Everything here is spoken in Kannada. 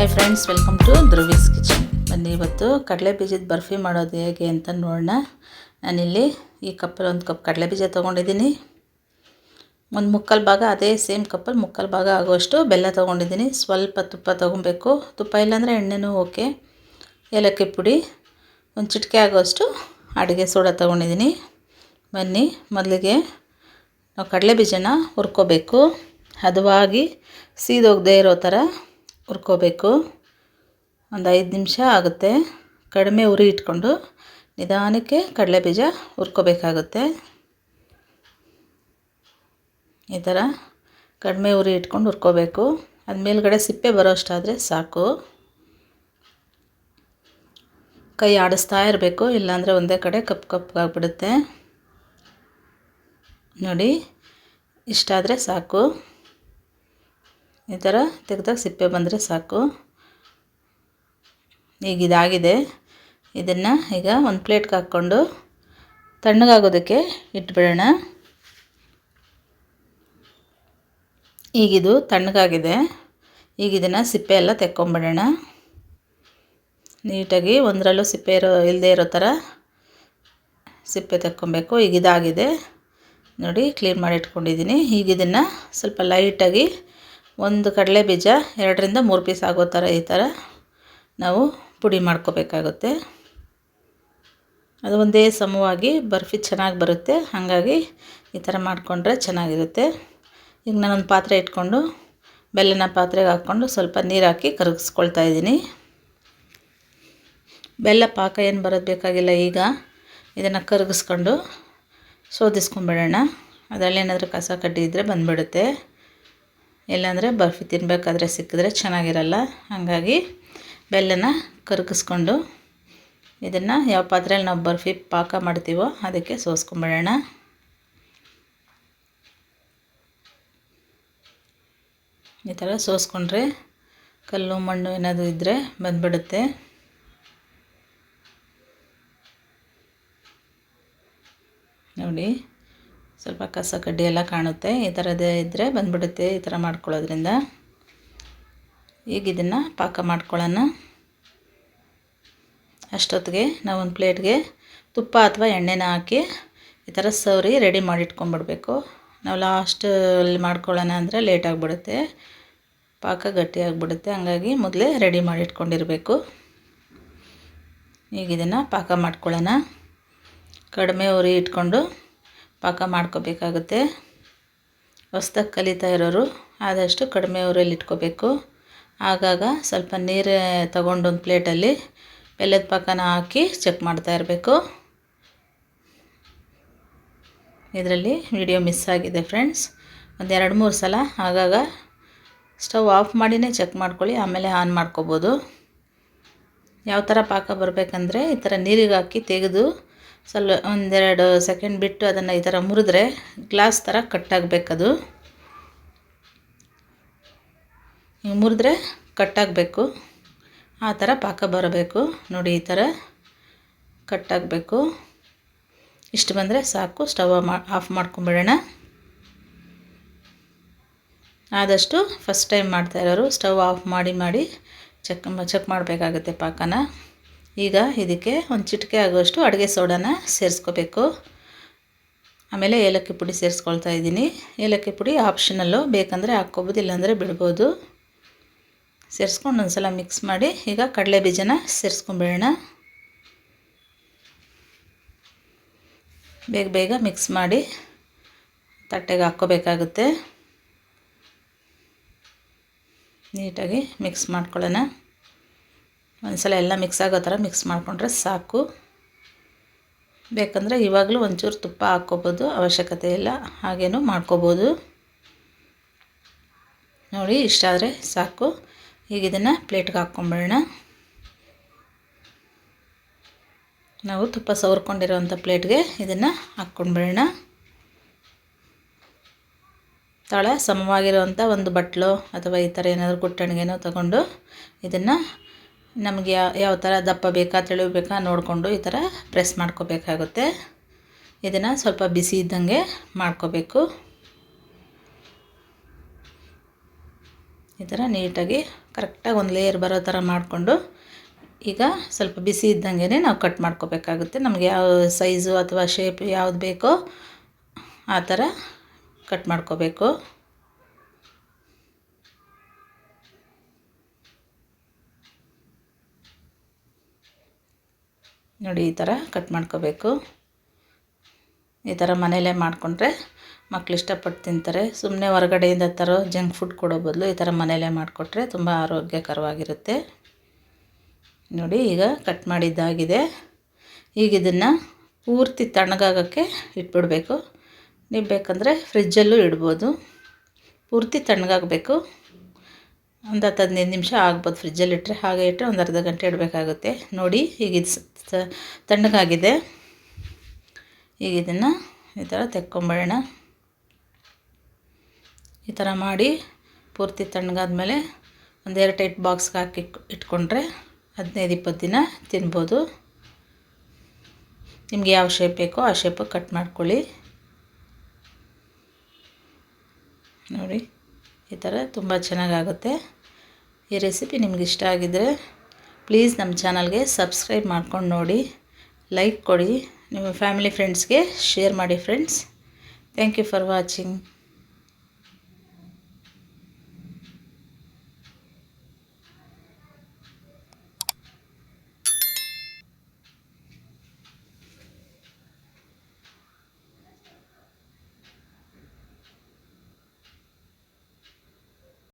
Hi friends, welcome to Dhruvi's kitchen. ಬನ್ನಿ, ಇವತ್ತು ಕಡಲೆ ಬೀಜದ ಬರ್ಫಿ ಮಾಡೋದು ಹೇಗೆ ಅಂತ ನೋಡೋಣ. ನಾನಿಲ್ಲಿ ಈ ಕಪ್ಪಲ್ಲಿ ಒಂದು ಕಪ್ ಕಡಲೆ ಬೀಜ ತೊಗೊಂಡಿದ್ದೀನಿ. ಒಂದು ಮುಕ್ಕಾಲು ಭಾಗ, ಅದೇ ಸೇಮ್ ಕಪ್ಪಲ್ಲಿ ಮುಕ್ಕಾಲು ಭಾಗ ಆಗುವಷ್ಟು ಬೆಲ್ಲ ತೊಗೊಂಡಿದ್ದೀನಿ. ಸ್ವಲ್ಪ ತುಪ್ಪ ತೊಗೊಬೇಕು. ತುಪ್ಪ ಇಲ್ಲಾಂದರೆ ಎಣ್ಣೆನೂ ಓಕೆ. ಏಲಕ್ಕಿ ಪುಡಿ, ಒಂದು ಚಿಟಿಕೆ ಆಗುವಷ್ಟು ಅಡುಗೆ ಸೋಡಾ ತೊಗೊಂಡಿದ್ದೀನಿ. ಬನ್ನಿ, ಮೊದಲಿಗೆ ನಾವು ಕಡಲೆ ಬೀಜನ ಹುರ್ಕೋಬೇಕು. ಹದವಾಗಿ ಸೀದೋಗದೇ ಇರೋ ಥರ ಹುರ್ಕೋಬೇಕು. ಒಂದು 5 ನಿಮಿಷ ಆಗುತ್ತೆ. ಕಡಿಮೆ ಉರಿ ಇಟ್ಕೊಂಡು ನಿಧಾನಕ್ಕೆ ಕಡಲೆ ಬೀಜ ಹುರ್ಕೋಬೇಕಾಗುತ್ತೆ. ಈ ಥರ ಕಡಿಮೆ ಉರಿ ಇಟ್ಕೊಂಡು ಹುರ್ಕೋಬೇಕು. ಅದು ಮೇಲ್ಗಡೆ ಸಿಪ್ಪೆ ಬರೋ ಅಷ್ಟಾದರೆ ಸಾಕು. ಕೈ ಆಡಿಸ್ತಾ ಇರಬೇಕು, ಇಲ್ಲಾಂದರೆ ಒಂದೇ ಕಡೆ ಕಪ್ಪಗಾಗ್ಬಿಡುತ್ತೆ. ನೋಡಿ, ಇಷ್ಟಾದರೆ ಸಾಕು. ಈ ಥರ ತೆಗೆದಾಗ ಸಿಪ್ಪೆ ಬಂದರೆ ಸಾಕು. ಈಗ ಇದಾಗಿದೆ. ಇದನ್ನು ಈಗ ಒಂದು ಪ್ಲೇಟ್ಗೆ ಹಾಕ್ಕೊಂಡು ತಣ್ಣಗಾಗೋದಕ್ಕೆ ಇಟ್ಬಿಡೋಣ. ಈಗಿದು ತಣ್ಣಗಾಗಿದೆ. ಈಗ ಇದನ್ನು ಸಿಪ್ಪೆ ಎಲ್ಲ ತೆಕ್ಕೊಂಬಿಡೋಣ. ನೀಟಾಗಿ ಒಂದರಲ್ಲೂ ಸಿಪ್ಪೆ ಇಲ್ಲದೆ ಇರೋ ಥರ ಸಿಪ್ಪೆ ತೆಕ್ಕೊಬೇಕು. ಈಗ ಇದಾಗಿದೆ ನೋಡಿ, ಕ್ಲೀನ್ ಮಾಡಿ ಇಟ್ಕೊಂಡಿದ್ದೀನಿ. ಈಗ ಇದನ್ನು ಸ್ವಲ್ಪ ಲೈಟಾಗಿ ಒಂದು ಕಡಲೆ ಬೀಜ 2ರಿಂದ 3 ಪೀಸ್ ಆಗೋ ಥರ ಈ ಥರ ನಾವು ಪುಡಿ ಮಾಡ್ಕೋಬೇಕಾಗುತ್ತೆ. ಅದು ಒಂದೇ ಸಮವಾಗಿ ಬರ್ಫಿ ಚೆನ್ನಾಗಿ ಬರುತ್ತೆ. ಹಾಗಾಗಿ ಈ ಥರ ಮಾಡಿಕೊಂಡ್ರೆ ಚೆನ್ನಾಗಿರುತ್ತೆ. ಈಗ ನಾನೊಂದು ಪಾತ್ರೆ ಇಟ್ಕೊಂಡು ಬೆಲ್ಲನ ಪಾತ್ರೆಗೆ ಹಾಕ್ಕೊಂಡು ಸ್ವಲ್ಪ ನೀರು ಹಾಕಿ ಕರಗಿಸ್ಕೊಳ್ತಾ ಇದ್ದೀನಿ. ಬೆಲ್ಲ ಪಾಕ ಏನು ಬರೋದು ಬೇಕಾಗಿಲ್ಲ. ಈಗ ಇದನ್ನು ಕರಗಿಸ್ಕೊಂಡು ಶೋಧಿಸ್ಕೊಂಬಿಡೋಣ. ಅದರಲ್ಲೇನಾದರೂ ಕಸ ಕಡ್ಡಿ ಇದ್ದರೆ ಬಂದುಬಿಡುತ್ತೆ. ಇಲ್ಲಾಂದರೆ ಬರ್ಫಿ ತಿನ್ನಬೇಕಾದ್ರೆ ಸಿಕ್ಕಿದ್ರೆ ಚೆನ್ನಾಗಿರಲ್ಲ. ಹಾಗಾಗಿ ಬೆಲ್ಲನ ಕರಗಿಸ್ಕೊಂಡು ಇದನ್ನು ಯಾವ ಪಾತ್ರೆಯಲ್ಲಿ ನಾವು ಬರ್ಫಿ ಪಾಕ ಮಾಡ್ತೀವೋ ಅದಕ್ಕೆ ಸೋಸ್ಕೊಂಬಿಡೋಣ. ಈ ಥರ ಸೋಸ್ಕೊಂಡ್ರೆ ಕಲ್ಲು ಮಣ್ಣು ಏನಾದರೂ ಇದ್ದರೆ ಬಂದುಬಿಡುತ್ತೆ. ನೋಡಿ, ಸ್ವಲ್ಪ ಕಸ ಕಡ್ಡಿ ಎಲ್ಲ ಕಾಣುತ್ತೆ. ಈ ಥರದೇ ಇದ್ದರೆ ಬಂದುಬಿಡುತ್ತೆ ಈ ಥರ ಮಾಡ್ಕೊಳ್ಳೋದ್ರಿಂದ. ಈಗ ಇದನ್ನು ಪಾಕ ಮಾಡ್ಕೊಳ್ಳೋಣ. ಅಷ್ಟೊತ್ತಿಗೆ ನಾವು ಒಂದು ಪ್ಲೇಟ್ಗೆ ತುಪ್ಪ ಅಥವಾ ಎಣ್ಣೆನ ಹಾಕಿ ಈ ಥರ ಸವರಿ ರೆಡಿ ಮಾಡಿ ಇಟ್ಕೊಂಡ್ಬಿಡ್ಬೇಕು. ನಾವು ಲಾಸ್ಟಲ್ಲಿ ಮಾಡ್ಕೊಳ್ಳೋಣ ಅಂದರೆ ಲೇಟ್ ಆಗಿಬಿಡುತ್ತೆ, ಪಾಕ ಗಟ್ಟಿಯಾಗಿಬಿಡುತ್ತೆ. ಹಾಗಾಗಿ ಮೊದಲೇ ರೆಡಿ ಮಾಡಿ ಇಟ್ಕೊಂಡಿರಬೇಕು. ಈಗ ಇದನ್ನು ಪಾಕ ಮಾಡ್ಕೊಳ್ಳೋಣ. ಕಡಿಮೆ ಉರಿ ಇಟ್ಕೊಂಡು ಪಾಕ ಮಾಡ್ಕೋಬೇಕಾಗುತ್ತೆ. ಹೊಸ್ದಾಗಿ ಕಲಿತಾ ಇರೋರು ಆದಷ್ಟು ಕಡಿಮೆ ಉರಿಯಲ್ಲಿ ಇಟ್ಕೋಬೇಕು. ಆಗಾಗ ಸ್ವಲ್ಪ ನೀರು ತಗೊಂಡು ಒಂದು ಪ್ಲೇಟಲ್ಲಿ ಬೆಲ್ಲದ ಪಾಕನ ಹಾಕಿ ಚೆಕ್ ಮಾಡ್ತಾ ಇರಬೇಕು. ಇದರಲ್ಲಿ ವಿಡಿಯೋ ಮಿಸ್ ಆಗಿದೆ ಫ್ರೆಂಡ್ಸ್. ಒಂದು 2-3 ಸಲ ಆಗಾಗ ಸ್ಟವ್ ಆಫ್ ಮಾಡಿನೇ ಚೆಕ್ ಮಾಡ್ಕೊಳ್ಳಿ, ಆಮೇಲೆ ಆನ್ ಮಾಡ್ಕೋಬೋದು. ಯಾವ ಥರ ಪಾಕ ಬರಬೇಕಂದ್ರೆ ಈ ಥರ ನೀರಿಗೆ ಹಾಕಿ ತೆಗೆದು ಸ್ವಲ್ಪ 1-2 ಸೆಕೆಂಡ್ ಬಿಟ್ಟು ಅದನ್ನು ಈ ಥರ ಮುರಿದ್ರೆ ಗ್ಲಾಸ್ ಥರ ಕಟ್ಟಾಗಬೇಕದು. ಹಿಂಗೆ ಮುರಿದ್ರೆ ಕಟ್ಟಾಗಬೇಕು. ಆ ಥರ ಪಾಕ ಬರಬೇಕು. ನೋಡಿ, ಈ ಥರ ಕಟ್ಟಾಗಬೇಕು. ಇಷ್ಟು ಬಂದರೆ ಸಾಕು. ಸ್ಟವ್ ಆಫ್ ಮಾಡ್ಕೊಂಬಿಡೋಣ. ಆದಷ್ಟು ಫಸ್ಟ್ ಟೈಮ್ ಮಾಡ್ತಾಯಿರೋರು ಸ್ಟವ್ ಆಫ್ ಮಾಡಿ ಚೆಕ್ ಮಾಡಬೇಕಾಗುತ್ತೆ ಪಾಕನ. ಈಗ ಇದಕ್ಕೆ ಒಂದು ಚಿಟಿಕೆ ಆಗುವಷ್ಟು ಅಡುಗೆ ಸೋಡಾನ ಸೇರಿಸ್ಕೋಬೇಕು. ಆಮೇಲೆ ಏಲಕ್ಕಿ ಪುಡಿ ಸೇರಿಸ್ಕೊಳ್ತಾ ಇದ್ದೀನಿ. ಏಲಕ್ಕಿ ಪುಡಿ ಆಪ್ಷನಲ್ಲು, ಬೇಕಂದರೆ ಹಾಕ್ಕೋಬೋದು, ಇಲ್ಲಾಂದರೆ ಬಿಡ್ಬೋದು. ಸೇರಿಸ್ಕೊಂಡು ಒಂದು ಸಲ ಮಿಕ್ಸ್ ಮಾಡಿ ಈಗ ಕಡಲೆ ಬೀಜನ ಸೇರಿಸ್ಕೊಂಬಿಡೋಣ. ಬೇಗ ಮಿಕ್ಸ್ ಮಾಡಿ ತಟ್ಟೆಗೆ ಹಾಕ್ಕೋಬೇಕಾಗುತ್ತೆ. ನೀಟಾಗಿ ಮಿಕ್ಸ್ ಮಾಡ್ಕೊಳ್ಳೋಣ. ಒಂದು ಸಲ ಎಲ್ಲ ಮಿಕ್ಸ್ ಆಗೋ ಥರ ಮಿಕ್ಸ್ ಮಾಡಿಕೊಂಡ್ರೆ ಸಾಕು. ಬೇಕಂದರೆ ಇವಾಗಲೂ ಒಂಚೂರು ತುಪ್ಪ ಹಾಕ್ಕೋಬೋದು, ಅವಶ್ಯಕತೆ ಇಲ್ಲ, ಹಾಗೇನೂ ಮಾಡ್ಕೋಬೋದು. ನೋಡಿ, ಇಷ್ಟಾದರೆ ಸಾಕು. ಈಗ ಇದನ್ನು ಪ್ಲೇಟ್ಗೆ ಹಾಕ್ಕೊಂಬಿಡೋಣ. ನಾವು ತುಪ್ಪ ಸವರ್ಕೊಂಡಿರೋವಂಥ ಪ್ಲೇಟ್ಗೆ ಇದನ್ನು ಹಾಕ್ಕೊಂಡ್ಬಿಡೋಣ. ತಳ ಸಮವಾಗಿರುವಂಥ ಒಂದು ಬಟ್ಲು ಅಥವಾ ಈ ಥರ ಏನಾದರೂ ಕುಟ್ಟಣಿಗೆನೋ ತಗೊಂಡು ಇದನ್ನು ನಮಗೆ ಯಾವ ಥರ ದಪ್ಪ ಬೇಕಾ ತೆಳು ಬೇಕಾ ನೋಡಿಕೊಂಡು ಈ ಥರ ಪ್ರೆಸ್ ಮಾಡ್ಕೋಬೇಕಾಗುತ್ತೆ. ಇದನ್ನು ಸ್ವಲ್ಪ ಬಿಸಿ ಇದ್ದಂಗೆ ಮಾಡ್ಕೋಬೇಕು. ಈ ಥರ ನೀಟಾಗಿ ಕರೆಕ್ಟಾಗಿ ಒಂದು ಲೇಯರ್ ಬರೋ ಥರ ಮಾಡಿಕೊಂಡು ಈಗ ಸ್ವಲ್ಪ ಬಿಸಿ ಇದ್ದಂಗೆ ನಾವು ಕಟ್ ಮಾಡ್ಕೋಬೇಕಾಗುತ್ತೆ. ನಮಗೆ ಯಾವ ಸೈಜು ಅಥವಾ ಶೇಪ್ ಯಾವ್ದು ಬೇಕೋ ಆ ಥರ ಕಟ್ ಮಾಡ್ಕೋಬೇಕು. ನೋಡಿ ಈ ಥರ ಕಟ್ ಮಾಡ್ಕೋಬೇಕು. ಈ ಥರ ಮನೆಯಲ್ಲೇ ಮಾಡಿಕೊಂಡ್ರೆ ಮಕ್ಳು ಇಷ್ಟಪಟ್ಟು ತಿಂತಾರೆ. ಸುಮ್ಮನೆ ಹೊರಗಡೆಯಿಂದ ತರೋ ಜಂಕ್ ಫುಡ್ ಕೊಡೋ ಬದಲು ಈ ಥರ ಮನೆಯಲ್ಲೇ ಮಾಡಿಕೊಟ್ರೆ ತುಂಬ ಆರೋಗ್ಯಕರವಾಗಿರುತ್ತೆ. ನೋಡಿ ಈಗ ಕಟ್ ಮಾಡಿದ್ದಾಗಿದೆ. ಈಗ ಇದನ್ನು ಪೂರ್ತಿ ತಣ್ಣಗಾಗೋಕ್ಕೆ ಇಟ್ಬಿಡಬೇಕು. ನೀವು ಬೇಕಂದರೆ ಫ್ರಿಜ್ಜಲ್ಲೂ ಇಡ್ಬೋದು. ಪೂರ್ತಿ ತಣ್ಣಗಾಗಬೇಕು. ಒಂದು 10-15 ನಿಮಿಷ ಆಗ್ಬೋದು ಫ್ರಿಜ್ಜಲ್ಲಿ ಇಟ್ಟರೆ. ಹಾಗೆ ಇಟ್ಟರೆ ಒಂದು ಅರ್ಧ ಗಂಟೆ ಇಡಬೇಕಾಗುತ್ತೆ. ನೋಡಿ ಈಗ ಇದು ತಣ್ಣಗಾಗಿದೆ. ಈಗ ಇದನ್ನು ಈ ಥರ ತೆಕ್ಕೊಂಬಿಡೋಣ. ಈ ಥರ ಮಾಡಿ ಪೂರ್ತಿ ತಣ್ಣಗಾದ್ಮೇಲೆ ಒಂದು ಏರ್ ಟೈಟ್ ಬಾಕ್ಸ್ಗೆ ಹಾಕಿ ಇಟ್ಕೊಂಡ್ರೆ 15-20 ದಿನ ತಿನ್ಬೋದು. ನಿಮಗೆ ಯಾವ ಶೇಪ್ ಬೇಕೋ ಆ ಶೇಪಿಗೆ ಕಟ್ ಮಾಡ್ಕೊಳ್ಳಿ. ನೋಡಿ ಈ ಥರ ತುಂಬ ಚೆನ್ನಾಗಾಗುತ್ತೆ. ಈ ರೆಸಿಪಿ ನಿಮ್ಗೆ ಇಷ್ಟ ಆಗಿದ್ದರೆ ಪ್ಲೀಸ್ ನಮ್ಮ ಚಾನಲ್ಗೆ ಸಬ್ಸ್ಕ್ರೈಬ್ ಮಾಡ್ಕೊಂಡು ನೋಡಿ, ಲೈಕ್ ಕೊಡಿ, ನಿಮ್ಮ ಫ್ಯಾಮಿಲಿ ಫ್ರೆಂಡ್ಸ್ಗೆ ಶೇರ್ ಮಾಡಿ friends. Thank you for watching.